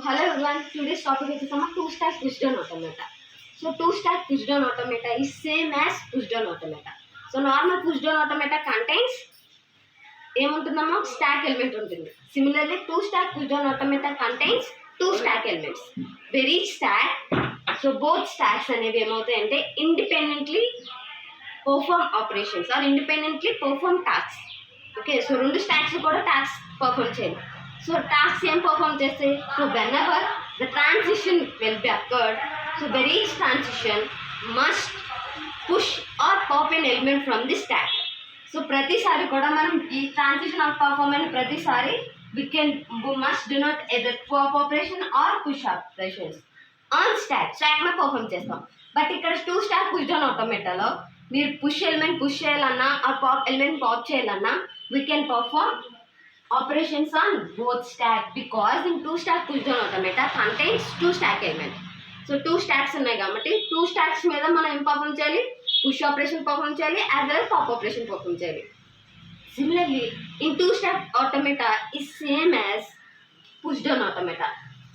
hello everyone, today's topic is two-stack push-down automata. So two-stack push-down automata is same as push-down automata. So normal push-down automata contains ఏముంటుందమ్మా stack element ఉంటుంది. Similarly two stack push down automata contains two stack elements. For each stack so both stacks అనేవి ఏమవుతాయంటే independently perform operations or independently perform tasks. Okay, so రెండు stacks కూడా task perform చేయాలి. So task ఏం perform చేస్తాయి? So whenever the transition will be occurred, so for each transition must push or pop an element from the stack. So ప్రతిసారి కూడా మనం ఈ transition of perform అయిన ప్రతిసారి we must denote either pop operation or push operations on stack మీద perform చేస్తాం. But ఇక్కడ two stack push down ఆటోమేటాలో మీరు పుష్ ఎలిమెంట్ పుష్ చేయాలన్నా ఆర్ పాప్ ఎలిమెంట్ పాప్ చేయాలన్నా we can perform operations on both stack because in two stack push down automata contains two stack element. So two stacks ఉన్నాయి కాబట్టి two stacks మీద మనం ఏం perform చేయాలి? Push operation perform చేయాలి, as well pop operation perform చేయాలి. Similarly in two stack automata is same as push down automata.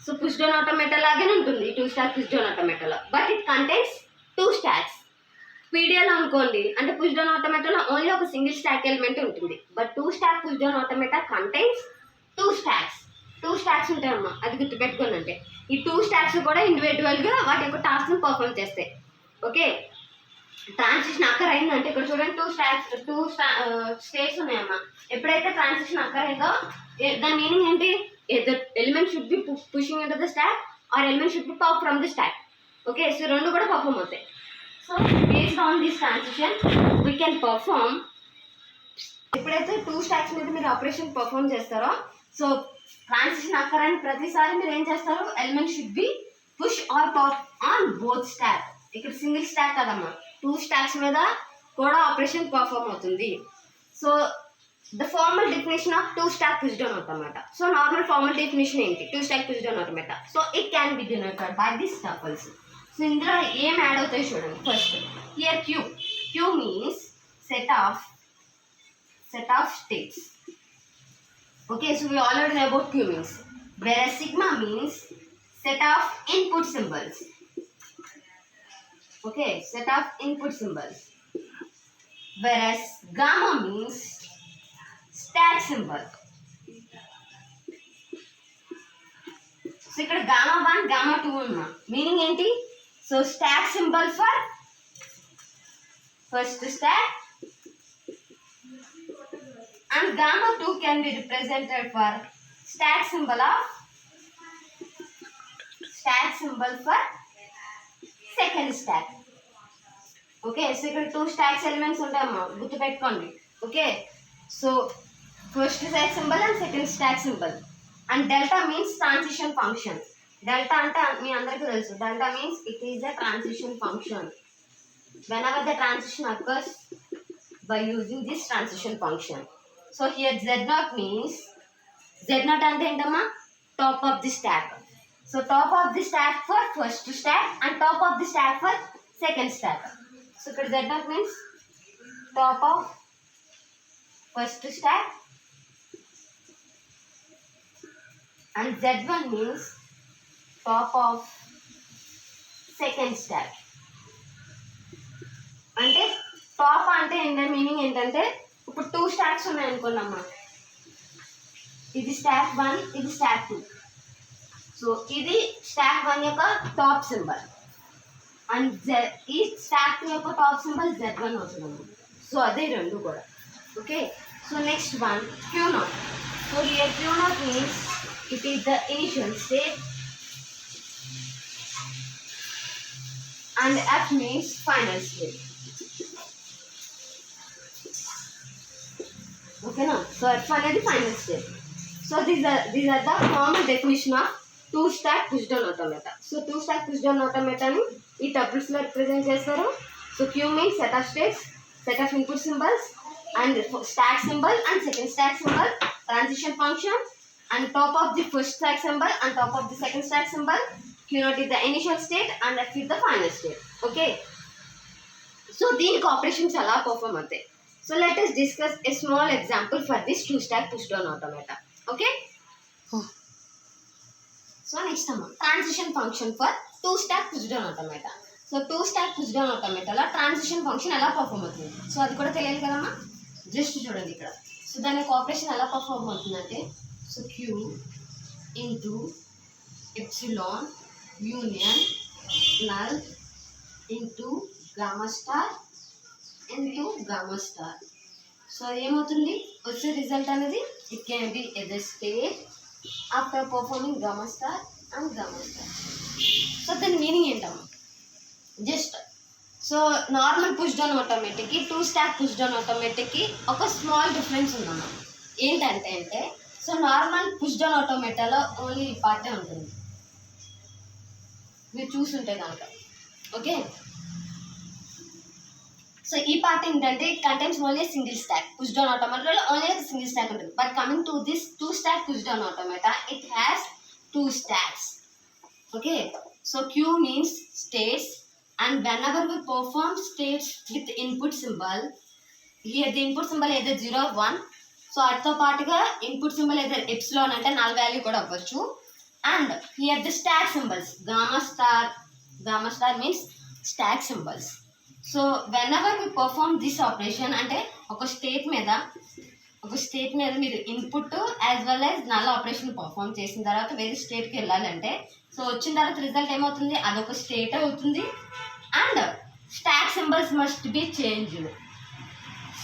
So push down automata లాగానే ఉంటుంది టూ స్టాక్ పుష్ డౌన్ ఆటోమేటాలో, but it contains two stacks. పీడియాలో అనుకోండి అంటే push down ఆటోమేటాలో only ఒక single stack element ఉంటుంది. But two stack push down automata contains two stacks ఉంటాయమ్మా, అది గుర్తుపెట్టుకోండి. అంటే ఈ టూ స్టాక్స్ కూడా ఇండివిజువల్గా వాటి యొక్క టాస్క్ని పర్ఫార్మ్ చేస్తాయి. ఓకే, ట్రాన్సిషన్ అక్కర్ అయిందంటే ఇక్కడ చూడండి టూ స్టేట్స్ ఉన్నాయమ్మా. ఎప్పుడైతే ట్రాన్సిషన్ అక్కర్ అయిందో దాని మీనింగ్ ఏంటి? Element should be pushing into the stack or element should be pop from the stack. Okay, so రెండు కూడా పర్ఫార్మ్ అవుతాయి. So based on this transition we can perform. ఎప్పుడైతే టూ స్టాక్స్ మీద మీరు ఆపరేషన్ పర్ఫార్మ్ చేస్తారో so transition occur అయిన ప్రతిసారి మీరు ఏం చేస్తారు? Element should be push or pop on both stack. ఇక్కడ సింగిల్ స్టాక్ కదమ్మా, టూ స్టాక్స్ మీద కూడా ఆపరేషన్ పర్ఫార్మ్ అవుతుంది. So the formal definition of two stack push down automata. So normal formal definition ఏంటి? Two stack push down automata. So it can be denoted by this tuples. So ఇందులో ఏం add అవుతాయి చూడండి. First here Q means set of states. Okay, so we already know about Q means, whereas sigma means set of input symbols. Okay, set of input symbols. Whereas gamma means stack symbol. So ఇక్కడ gamma 1, gamma 2 ఉన్నా meaning ఏంటి? So stock symbol for first stock and gamma 2 can be represented for stack symbol for second stack. Okay, so ఇక్కడ two stacks elements ఉంటాయమ్మా, గుర్తుపెట్టుకోండి. Okay, so first stock symbol and second stack symbol. And delta means transition function. Delta అంటే మీ అందరికీ తెలుసు, delta means it is the transition function whenever the transition occurs by using this transition function. So here Z0 means, Z0 ante entama top of the stack. So top of the stack for first stack and top of the stack for second stack. So ఇక్కడ Z0 means top of first stack and Z1 means top of second stack. అంటే top అంటే meaning ఏంటంటే ఇప్పుడు two stacks ఉన్నాయి అనుకోండమ్మా, ఇది stock 1, ఇది stock 2. So ఇది stock 1 యొక్క టాప్ సింబల్ అండ్ ఈ స్టాక్ 2 యొక్క టాప్ సింబల్ Z1 అవుతుందమ్మా. సో అదే రెండు కూడా. Okay, so next one Q0. So here Q0 means it is the initial state and F means final state. ఓకేనా? సో F అనేది final state. So these are the formal definition of two stack push down automata. So two stack push down ఆటోమేటాని ఈ టపుల్స్లో represent చేస్తారు. So Q means set of states, set of input symbols and stack symbol and second stack symbol, transition function and top of the first stock symbol and top of the second stack symbol. Q0 is the initial state and F is the final state. Okay, so దీనికి operations ఎలా perform అవుతాయి? So let us discuss a small example for this two-stack push-down automata. Okay? So next one, transition function for two stack push down automata. So two stack push down automata la transition function ఎలా perform అవుతుంది. So అది కూడా తెలియాలి కదమ్మా. Just చూడండి ఇక్కడ. So దాని యొక్క ఆపరేషన్ ఎలా పర్ఫామ్ అవుతుందంటే, so Q into epsilon union null into gamma star into gamma star. So ఏమవుతుంది వచ్చే రిజల్ట్ అనేది it can be at the state after performing gamma star and gamma star. So దాని meaning ఏంటమ్మా, just so normal push down ఆటోమేటిక్కి two stack push down ఆటోమేటిక్కి ఒక small difference ఉందమ్మా. ఏంటంటే అంటే సో నార్మల్ పుష్ డౌన్ ఆటోమేటాలో ఓన్లీ ఈ పార్టే ఉంటుంది, మీరు చూసుంటే కనుక. ఓకే, సో ఈ పార్ట్ ఏంటంటే it contains only single stack. Push down ఆటోమేటాలో ఓన్లీ సింగిల్ స్టాక్ ఉంటుంది. But coming to this two stack push down automata, it has two stacks. Okay, so Q means states, and whenever we perform states with input symbol, here the input symbol either 0 or 1. So అట్తో పాటుగా input symbol either epsilon అంటే null value కూడా అవ్వచ్చు. And here the stack symbols, gamma star means stack symbols. So whenever we perform this operation అంటే ఒక state మీద మీరు input as well as null operation perform చేసిన తర్వాత వేరే స్టేట్కి వెళ్ళాలంటే, సో వచ్చిన తర్వాత రిజల్ట్ ఏమవుతుంది, అదొక స్టేట్ అవుతుంది. And stack symbols must be changed.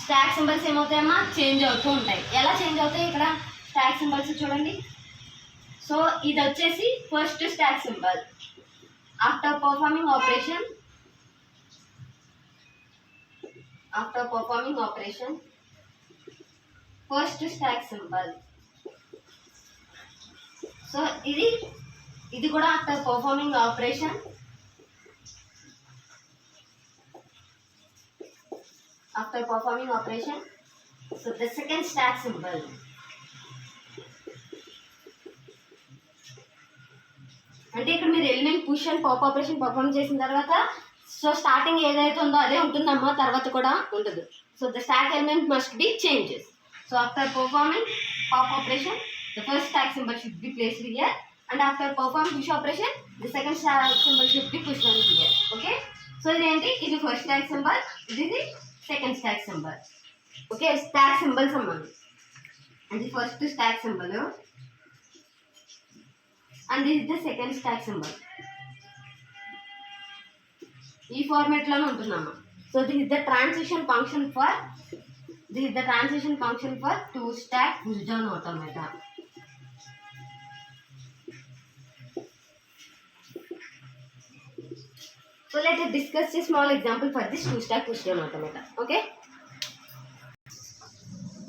Stack symbols ఏమవుతాయమ్మా, చేంజ్ అవుతూ ఉంటాయి. ఎలా చేంజ్ అవుతాయి ఇక్కడ స్టాక్ సింబల్స్ చూడండి. సో ఇది వచ్చేసి first stock symbol after performing operation first stock symbol. So ఇది కూడా after performing operation so the second stack symbol. అంటే ఇక్కడ మీరు element push and pop operation perform చేసిన తర్వాత సో స్టార్టింగ్ ఏదైతే ఉందో అదే ఉంటుందమ్మా, తర్వాత కూడా ఉండదు. So the stock element must be changes. So after performing pop operation, the first stack symbol should be placed here, and after performing push operation, the second stack symbol should be pushed on here. Okay? So this is first stack symbol, this is second stack symbol. Okay, stack symbols among. And the first stack symbol, and this is the second stack symbol. E format lo untunnamma. So this is the transition function for two stack push down automata. So let us discuss a small example for this two stack push down automata. Okay,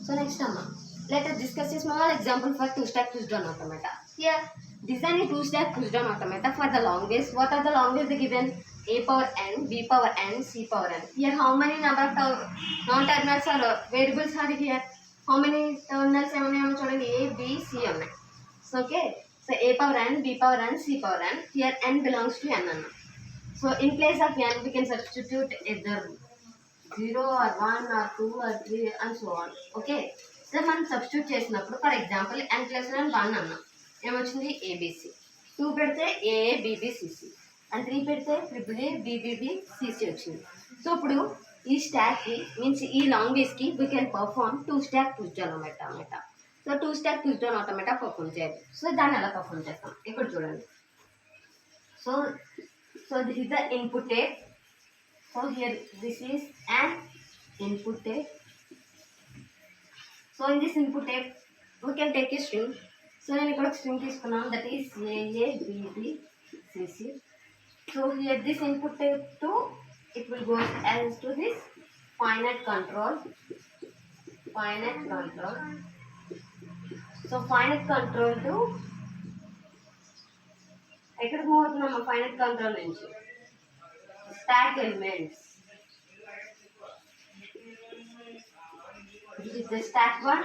so next let us discuss a small example for two stack push down automata. Here design a two stack push down automata for the long ways. What are the long ways given? A power n, B power n, C power n. Here how many number of non-terminals or variables are here? How many terminals are there? A, B, C. So okay, so A power n, B power n, C power n. Here n belongs to n. So in place of n we can substitute either 0 or 1 or 2 or 3 and so on. Okay, so మనం substitute చేసినప్పుడు for example n plus 1 అన్నా ఏమొచ్చింది ABC, 2 పెడితే AA BB CC and 3 పెడితే BBA BBB CC వచ్చింది. So ఇప్పుడు ఈ స్టాక్కి మీన్స్ ఈ లాంగ్ వేస్కి we can perform two stack push down automata. So two stack push down automata perform చేయాలి. సో దాన్ని ఎలా పర్ఫార్మ్ చేస్తాం ఇక్కడ చూడండి. So this is the input tape. So here this is an input tape. So in this input tape we can take a string. So నేను ఇక్కడ ఒక స్ట్రింగ్ తీసుకున్నాను, that is AABBCC. So here this input tape to it will go as to this finite control. So finite control to ఎక్కడికి move అవుతున్నాము, finite control నుంచి stack elements. This is the stack 1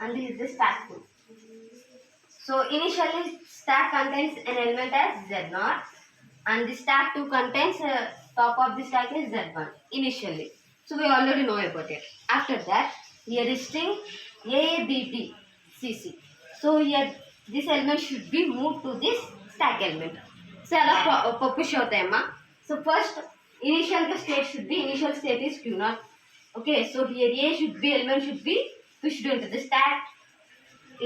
and this is the stack 2. So initially stack contains an element as Z0 and the stack 2 contains top of the stack is Z1 initially. So we already know about it. After that here is string AABBCC. So here this element should be move to this stack element. So అలా push అవుతాయమ్మా. So first ఇనిషియల్గా state should be, initial state is Q0. Okay, so here A should be, element should be pushed into the stack.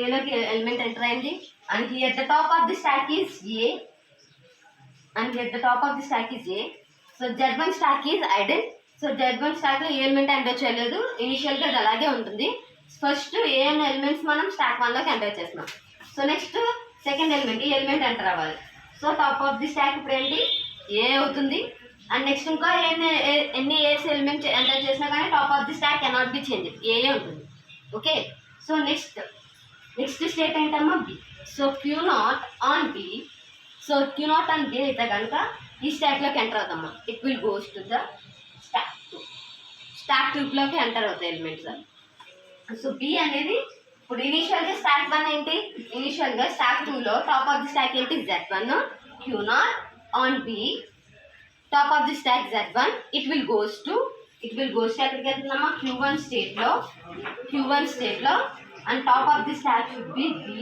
ఏలోకి element enter అయింది, and here the top of the stack is A, and here the top of the stack is A. So Z1 stack is idle. So Z1 stack లో ఏ element enter చేయలేదు, initial గా అది అలాగే ఉంటుంది. First ఏ అనే elements మనం stock 1 లోకి enter చేస్తున్నాం. సో నెక్స్ట్ సెకండ్ ఎలిమెంట్, ఈ ఎలిమెంట్ ఎంటర్ అవ్వాలి. So top of the stock ఇప్పుడు ఏంటి, ఏ అవుతుంది. అండ్ నెక్స్ట్ ఇంకా ఎన్ని ఏస్ ఎలిమెంట్ ఎంటర్ చేసినా కానీ top of the stack cannot be change, A ఉంటుంది. ఓకే, సో నెక్స్ట్ స్టేట్ ఏంటమ్మా, B. So Q0 on B. So Q0 and B అయితే కనుక ఈ స్టాక్లోకి ఎంటర్ అవుతామా, it will goes to the stack 2లోకి ఎంటర్ అవుతాయి ఎలిమెంట్స్. సో బి అనేది ఇప్పుడు ఇనిషియల్గా స్టాక్ 1 ఏంటి, ఇనిషియల్గా స్టాక్ 2లో టాప్ ఆఫ్ ది స్టాక్ ఏంటి, Z1. Q0 on B, top of the stack Z1, it will goes to ఎక్కడికి వెళ్తున్నామా, Q1 స్టేట్లో, and top of the stack should be B.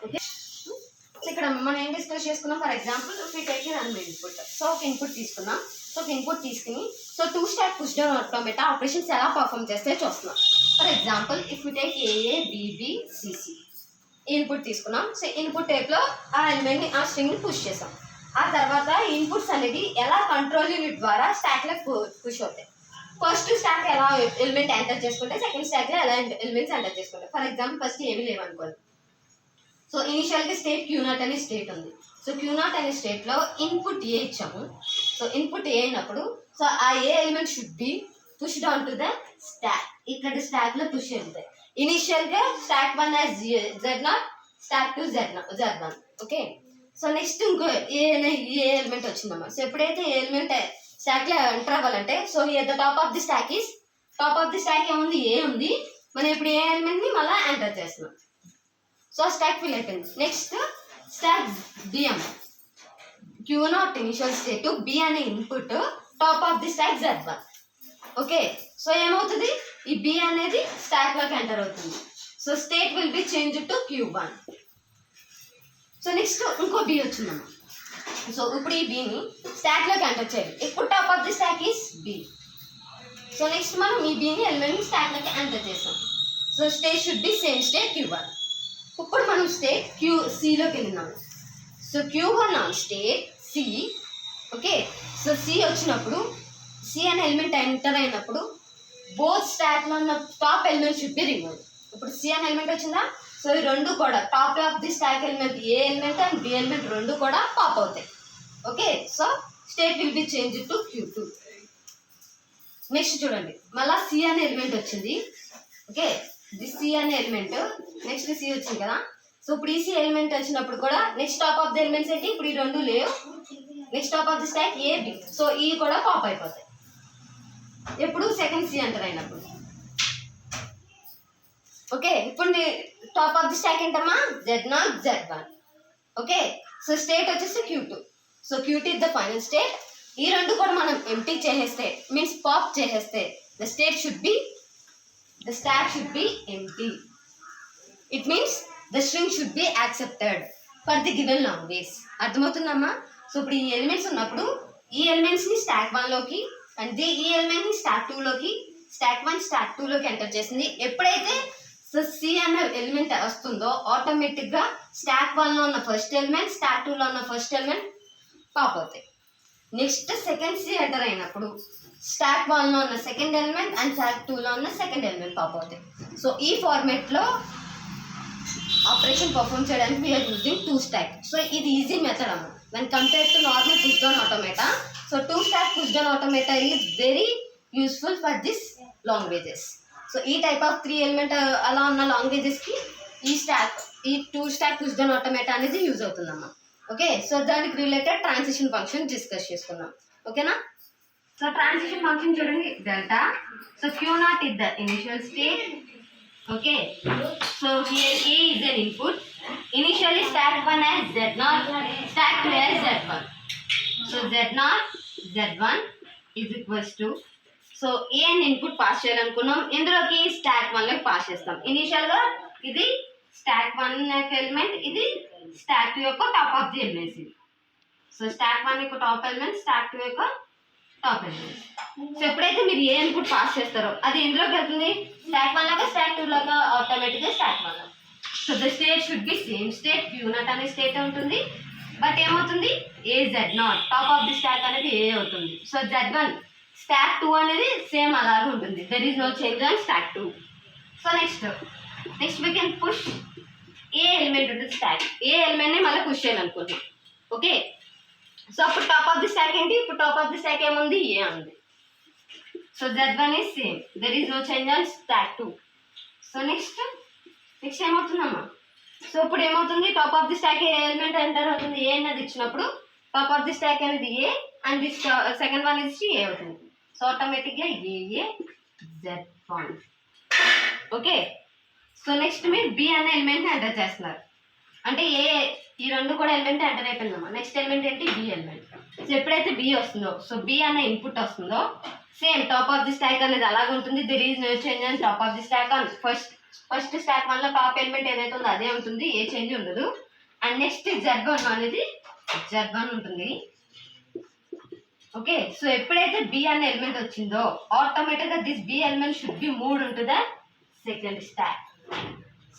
Okay, ఇక్కడ మనం ఏం డిస్కస్ చేసుకున్నాం, for example we take an input. So ఒక input తీసుకున్నాం. So ఒక ఇన్పుట్ తీసుకుని so 2 stack push down automata operations ఎలా పర్ఫామ్ చేస్తే చూస్తున్నాం. For example if we take AA BB CC input తీసుకున్నాం. సో ఇన్పుట్ టైప్లో ఆ ఎలిమెంట్ని, ఆ స్ట్రింగ్ని పుష్ చేసాం. ఆ తర్వాత ఇన్పుట్స్ అనేది ఎలా కంట్రోల్ యూనిట్ ద్వారా స్టాక్లో పుష్ అవుతాయి. ఫస్ట్ స్టాక్ ఎలా ఎలిమెంట్ ఎంటర్ చేసుకుంటే సెకండ్ స్టాక్లో ఎలా ఎలిమెంట్స్ ఎంటర్ చేసుకుంటాయి. ఫర్ ఎగ్జాంపుల్ ఫస్ట్ ఏమీ లేవనుకోండి. సో ఇనిషియల్గా స్టేట్ Q0 అనే స్టేట్ ఉంది. సో Q0 అనే స్టేట్లో ఇన్పుట్ ఏ ఇచ్చాము. సో ఇన్పుట్ ఏ అయినప్పుడు సో ఆ A element should be push down to the stack. ఇక్కడ స్టాక్లో పుష్ అవుతాయి. ఇనిషియల్గా stack 1 as Z0, stack 2 Z1. Okay, so next ఇంకో ఏ ఎలిమెంట్ వచ్చిందమ్మా. సో ఎప్పుడైతే ఏ ఎలిమెంట్ స్టాక్లో ఎంటర్ అవ్వాలంటే so here the top of the stack ఏముంది, ఏ ఉంది. మనం ఇప్పుడు ఏ ఎలిమెంట్ని మళ్ళీ ఎంటర్ చేస్తున్నాం. సో స్టాక్ ఫిల్ అయిపోయింది. నెక్స్ట్ స్టాక్ బి అమ్మ. Q0 ఇనిషియల్ స్టేట్, బి అనే input, top of the stack Z1. Okay, so ఏమవుతుంది, ఈ బి అనేది స్టాక్లోకి ఎంటర్ అవుతుంది. So state will be change to Q1. So next ఇంకో బి వచ్చిందమ్మా. సో ఇప్పుడు ఈ బిని స్టాక్లోకి ఎంటర్ చేయాలి. ఇప్పుడు top of the stack is B. So next మనం ఈ బిని ఎలిమెంట్ని స్టాక్లోకి ఎంటర్ చేస్తాం. So state should B same state Q1. ఇప్పుడు మనం స్టేట్ సిలోకి వెళ్ళినాము. So Q1 on state C. Okay, so C వచ్చినప్పుడు సి అనే ఎలిమెంట్ ఎంటర్ అయినప్పుడు బోత్ స్టాక్లో ఉన్న top element should be remove. ఇప్పుడు సి అనే ఎలిమెంట్ వచ్చిందా, సో ఈ రెండు కూడా top of the stack element A element and B element రెండు కూడా పాప్ అవుతాయి. Okay, so state will be change to Q2. Next చూడండి, మళ్ళీ సి అనే ఎలిమెంట్ వచ్చింది. ఓకే, సి అనే ఎలిమెంట్ నెక్స్ట్ సి వచ్చింది కదా. సో ఇప్పుడు ఈ సి ఎలిమెంట్ వచ్చినప్పుడు కూడా next top of the elements ఏంటి, ఇప్పుడు ఈ రెండు లేవు. Next top of the stack A B, so ఈ కూడా పాప్ అయిపోతాయి ఎప్పుడు సెకండ్ సి ఎంటర్ అయినప్పుడు. ఓకే, ఇప్పుడు టాప్ ఆఫ్ ది స్టాక్ ఏంటమ్మా, Z0 Z1. Okay, so state వచ్చేసి Q2. So Q2 is the final state. ఈ రెండు కూడా మనం ఎంప్టీ చేసేస్తే మీన్స్ పాప్ చేసేస్తే the stack should be empty. It means the string should be accepted for the given language. అర్థమవుతుందమ్మా. So ఇప్పుడు ఈ ఎలిమెంట్స్ ఉన్నప్పుడు ఈ ఎలిమెంట్స్ని స్టాక్ 1లోకి అండ్ ఈ ఎలిమెంట్ని స్టాక్ 2లోకి, స్టాక్ 1 స్టాక్ 2లోకి ఎంటర్ చేసింది. ఎప్పుడైతే సో సి అన్న ఎలిమెంట్ వస్తుందో ఆటోమేటిక్గా స్టాక్ 1లో ఉన్న ఫస్ట్ ఎలిమెంట్, స్టాక్ 2లో ఉన్న ఫస్ట్ ఎలిమెంట్ పాప్ అవుతాయి. నెక్స్ట్ సెకండ్ సి ఎంటర్ అయినప్పుడు స్టాక్ 1లో ఉన్న సెకండ్ ఎలిమెంట్ అండ్ స్టాక్ 2లో ఉన్న సెకండ్ ఎలిమెంట్ పాప్ అవుతాయి. సో ఈ ఫార్మేట్లో ఆపరేషన్ పర్ఫామ్ చేయడానికి వీఆర్ యూజింగ్ 2 స్టాక్. సో ఇది ఈజీ మెథడ్ అమ్మ when compared to normal push down automata. So 2 stack push down automata is very useful for this languages. So ఈ type of 3 element అలా ఉన్న లాంగ్వేజెస్కి ఈ 2 stack push down automata అనేది use అవుతుందమ్మా. Okay, so దానికి related transition function discuss చేసుకుందాం. ఓకేనా. So transition function చూడండి, delta. So Q0 is the initial state. Okay, so here A is an input. Initially stack 1 as Z0, stack 2 as Z1. So Z0 Z1 is equals to, so A అని input pass చేయాలనుకున్నాం, ఇందులోకి stock 1లోకి pass చేస్తాం. ఇనిషియల్గా ఇది stock 1 యొక్క element, ఇది stock 2 యొక్క top of the elements ఇది. So stock 1 యొక్క టాప్ ఎలిమెంట్, స్టాక్ 2 యొక్క టాప్ ఎలిమెంట్స్. సో ఎప్పుడైతే మీరు ఏ ఇన్పుట్ పాస్ చేస్తారో అది ఎందులోకి వెళ్తుంది, స్టాక్ 1 లాగా స్టాక్ 2 లాగా ఆటోమేటిక్గా స్టాక్ 1 లాగా. So the state should B same state, Q0 అనే స్టేట్ ఉంటుంది. బట్ ఏమవుతుంది, ఏ Z0 top of the stack అనేది ఏ అవుతుంది. సో Z1 స్టాక్ 2 అనేది సేమ్ అలాగే ఉంటుంది. There is no change on stack 2. So next we can push A element ఉంటుంది stack, A ఎలిమెంట్ని మళ్ళీ పుష్ చేయాలనుకుంటున్నాం. ఓకే, సో అప్పుడు టాప్ ఆఫ్ ది స్టాక్ ఏంటి, ఇప్పుడు టాప్ ఆఫ్ ది స్టాక్ ఏముంది, ఏ ఉంది. So Z1 is same, there is no change on stack 2. So next ఏమవుతుందమ్మా, సో ఇప్పుడు ఏమవుతుంది, top of the stack A element enter అవుతుంది, A అనేది ఇచ్చినప్పుడు టాప్ ఆఫ్ ది స్టాక్ అనేది A and this second one ఇచ్చి A అవుతుంది. So ఆటోమేటిక్గా A Z1. Okay, so next మీరు బి అనే ఎలిమెంట్ని ఎంటర్ చేస్తున్నారు, అంటే ఈ రెండు కూడా ఎలిమెంట్ ఎంటర్ అయిపోయిందమ్మా. నెక్స్ట్ ఎలిమెంట్ ఏంటి, బి ఎలిమెంట్. సో ఎప్పుడైతే బి వస్తుందో, సో బి అనే ఇన్పుట్ వస్తుందో same top of the stack అనేది అలాగే ఉంటుంది. There is no change on top of the stack on first stack 1లో టాప్ ఎలిమెంట్ ఏదైతే ఉందో అదే ఉంటుంది, ఏ చేంజ్ ఉండదు. అండ్ నెక్స్ట్ Z1 అనేది Z1 ఉంటుంది. ఓకే, సో ఎప్పుడైతే బి అనే ఎలిమెంట్ వచ్చిందో ఆటోమేటిక్గా this be element should be move into the second stock.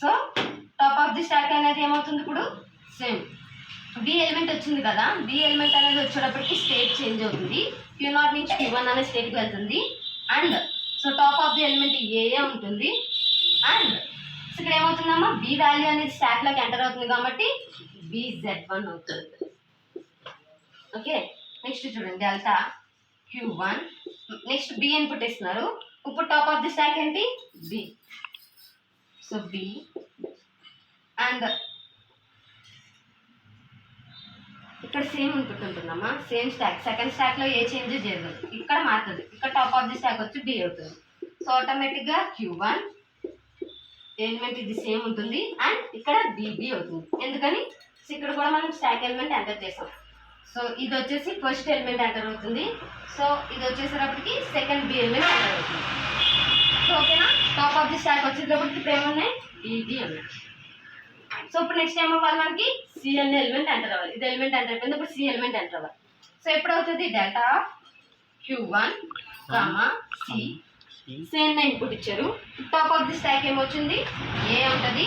So top of the stack అనేది ఏమవుతుంది, ఇప్పుడు సేమ్ బి ఎలిమెంట్ వచ్చింది కదా, బి ఎలిమెంట్ అనేది వచ్చేటప్పటికి స్టేట్ చేంజ్ అవుతుంది. Q0 నుంచి Q1 అనే స్టేట్కి వెళ్తుంది. And so top of the element A ఉంటుంది. అండ్ ఇక్కడ ఏమవుతుందమ్మా, బి వాల్యూ అనేది స్టాక్లోకి ఎంటర్ అవుతుంది కాబట్టి BZ1 అవుతుంది. ఓకే, నెక్స్ట్ చూడండి, delta Q1. Next B input ఇస్తున్నారు. ఇప్పుడు టాప్ ఆఫ్ ది స్టాక్ ఏంటి, బి. సో బి అండ్ ఇక్కడ సేమ్ ఇన్పుట్ ఉంటుందమ్మా, సేమ్ స్టాక్. సెకండ్ స్టాక్లో ఏ చేంజ్ చేయదు, ఇక్కడ మారుతుంది. ఇక్కడ టాప్ ఆఫ్ ది స్టాక్ వచ్చి బి అవుతుంది. సో ఆటోమేటిక్గా Q1 ఎలిమెంట్ ఇది సేమ్ ఉంటుంది అండ్ ఇక్కడ BB అవుతుంది. ఎందుకని, ఇక్కడ కూడా మనం స్టాక్ ఎలిమెంట్ ఎంటర్ చేసాం. సో ఇది వచ్చేసి ఫస్ట్ ఎలిమెంట్ ఎంటర్ అవుతుంది. సో ఇది వచ్చేసేటప్పటికి సెకండ్ బి ఎలిమెంట్ ఎంటర్ అవుతుంది. సో ఓకేనా, టాప్ ఆఫ్ ది స్టాక్ వచ్చేటప్పటికి ఇప్పుడు ఏమున్నాయి, BB ఉన్నాయి. సో ఇప్పుడు నెక్స్ట్ ఏమవ్వాలి, మనకి సి అనే ఎలిమెంట్ ఎంటర్ అవ్వాలి. ఇది ఎలిమెంట్ ఎంటర్ అయిపోయింది, ఇప్పుడు సి ఎలిమెంట్ ఎంటర్ అవ్వాలి. సో ఎప్పుడు అవుతుంది, డేటా Q1 C సేమ్ ఇన్పుట్ ఇచ్చారు. టాప్ ఆఫ్ ది స్టాక్ ఏమొచ్చింది, ఏ ఉంటుంది.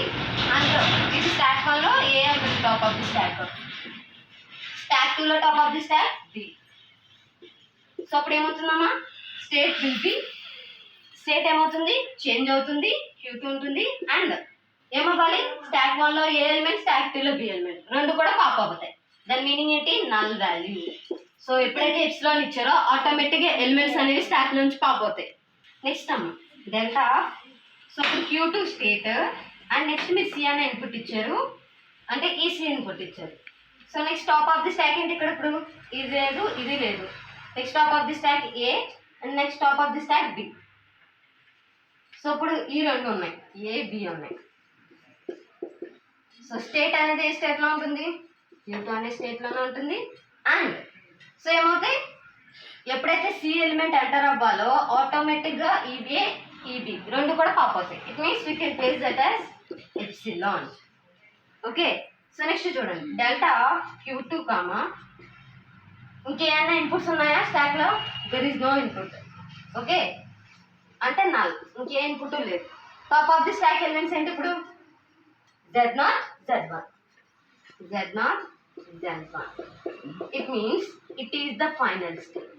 అండ్ ఇది స్టాక్ 1లో ఏ ఉంటుంది టాప్ ఆఫ్ ది స్టాక్ 2లో top of the stack B. So అప్పుడు ఏమవుతుందమ్మా, స్టేట్ ఏమవుతుంది, చేంజ్ అవుతుంది. Q2 ఉంటుంది. అండ్ ఏమవ్వాలి, స్టాక్ 1లో ఏ ఎలిమెంట్, స్టాక్ 2లో బి ఎలిమెంట్ రెండు కూడా పాప్ అవుతాయి. దాని మీనింగ్ ఏంటి, నల్ వాల్యూ. సో ఎప్పుడైతే ఎప్సిలాన్ ఇచ్చారో ఆటోమేటిక్గా ఎలిమెంట్స్ అనేవి స్టాక్ నుంచి పాప్ అవుతాయి. నెక్స్ట్ అమ్మ డెల్టా. సో ఇప్పుడు Q2 స్టేట్ అండ్ నెక్స్ట్ మీరు సి అనే ఇన్పుట్ ఇచ్చారు, అంటే ఈ సి ఇన్పుట్ ఇచ్చారు. So next top of the stack ఏంటి, ఇక్కడ ఇప్పుడు ఇది లేదు, ఇది లేదు. Next top of the stack A and next top of the stack B. So ఇప్పుడు ఈ రెండు ఉన్నాయి, ఏ బి ఉన్నాయి. సో స్టేట్ అనేది ఏ స్టేట్లో ఉంటుంది, Q2 అనే స్టేట్లోనే ఉంటుంది. అండ్ సో ఏమవుతాయి, ఎప్పుడైతే సి ఎలిమెంట్ ఎంటర్ అవ్వాలో ఆటోమేటిక్గా ఈఏ ఈబి రెండు కూడా పాప్ అవుతాయి. It means we can place that as epsilon. Okay, so next చూడండి, డెల్టా Q2 ఇంకేమైనా ఇన్పుట్స్ ఉన్నాయా స్టాక్లో, there is no input. Okay, అంటే నల్, ఇంకే ఇన్పుట్ లేదు. Top of the stack elements ఏంటి ఇప్పుడు, Z0 Z1 it means it is the final state.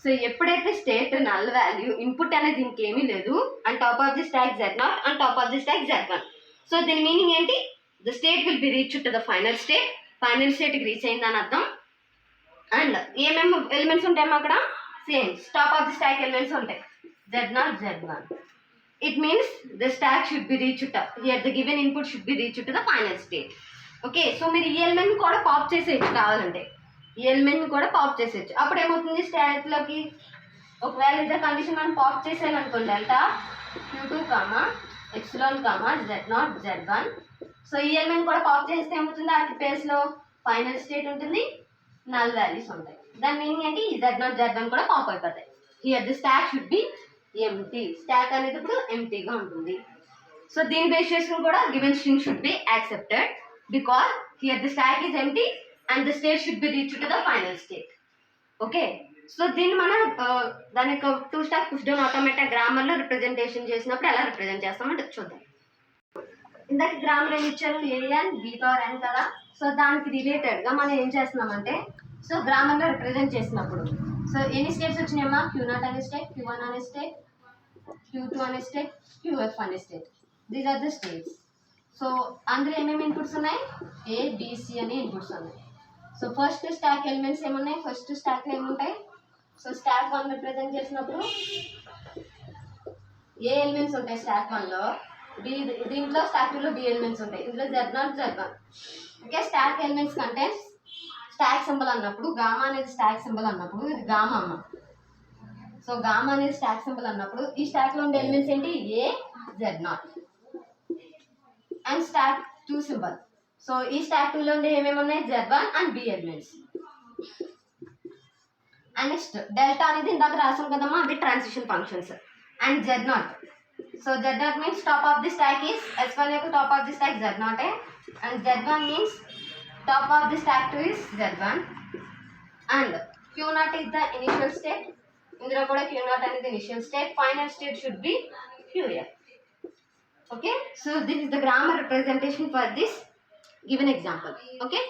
So ఎప్పుడైతే స్టేట్ నల్ వాల్యూ ఇన్పుట్ అనేది ఇంకేమీ లేదు and top of the stack Z0 and top of the stack Z1. So దీని meaning ఏంటి, the state will B reach to the final స్టేట్కి reach అయిందని అర్థం. And ఏమేమి ఎలిమెంట్స్ ఉంటాయమ్మా అక్కడ, same top of the stack elements ఉంటాయి, Z0 Z1. It means the stack should be reach here the given input should be reach to the final state. Okay, so మీరు ఈ ఎలిమెంట్ని కూడా pop చేసేయచ్చు కావాలంటే, ఈ ఎలిమెంట్ని కూడా పాప్ చేసేయచ్చు. అప్పుడు ఏమవుతుంది, స్టాక్లోకి ఒకవేళ ఇద్దరు కండిషన్ మనం పాప్ చేసేయాలనుకోండి, delta Q2 epsilon Z0 Z1. So ఈ ఎలిమెంట్ కూడా పాప్ చేస్తే ఏమవుతుంది, ఆ ప్లేస్లో ఫైనల్ స్టేట్ ఉంటుంది, నల్ వాల్యూస్ ఉంటాయి. దాని మీనింగ్ ఏంటి, Z0 Z1 కూడా పాప్ అయిపోతాయి. Here the stack should be empty, stack అనేది ఇప్పుడు ఎంటీగా ఉంటుంది. సో దీని బేస్ చేసుకుని కూడా given string should be accepted because here the stack is empty and the state should be reach to the final state. Okay, so దీన్ని మనం దాని యొక్క 2 స్టాక్ పుష్ డౌన్ ఆటోమేటా గ్రామర్లో రిప్రజెంటేషన్ చేసినప్పుడు ఎలా రిప్రజెంట్ చేస్తామంటే చూద్దాం. ఇందాక గ్రామర్ ఏమి ఇచ్చారు, ఏఎన్ బీటార్ ఎన్ కదా. సో దానికి రిలేటెడ్గా మనం ఏం చేస్తున్నామంటే, సో గ్రామర్లో రిప్రజెంట్ చేసినప్పుడు సో ఎన్ని స్టేట్స్ వచ్చినాయమ్మా, Q0 అనే స్టేట్, Q1 అనే స్టేట్, Q2 అనే స్టేట్, QF అనే state. These are the states. So అందులో ఏమేమి ఇన్పుట్స్ ఉన్నాయి, ABC అనే ఇన్పుట్స్ ఉన్నాయి. సో ఫస్ట్ స్టాక్ ఎలిమెంట్స్ ఏమున్నాయి, ఫస్ట్ స్టాక్లో ఏముంటాయి, సో స్టాక్ 1 రిప్రజెంట్ చేసినప్పుడు ఏ ఎలిమెంట్స్ ఉంటాయి స్టాక్ 1లో, దీంట్లో స్టాక్ 2లో B ఎలిమెంట్స్ ఉంటాయి, ఇందులో Z0 Z1. Okay, stock elements contents stock symbol అన్నప్పుడు గామా అనేది స్టాక్ సింబల్ అన్నప్పుడు ఇది గామా అమ్మ. సో గామా అనేది స్టాక్ సింబల్ అన్నప్పుడు ఈ స్టాక్లో ఉండే ఎలిమెంట్స్ ఏంటి, A Z0 and stock 2 symbol. So ఈ స్టాక్ 2లో ఉండే ఏమేమి ఉన్నాయి, Z1 and B elements. And next delta అనేది ఇందాక రాసాం కదమ్మా, అవి transition functions. And Z0, so Z0 means top of the stack is S1 యొక్క top of the stack Z0 and Z1 means top of the stack 2 is Z1 and Q0 is the initial state. ఇందులో కూడా Q0 అనేది initial state, final state should be QF. Okay, so this is the grammar representation for this given example. Okay.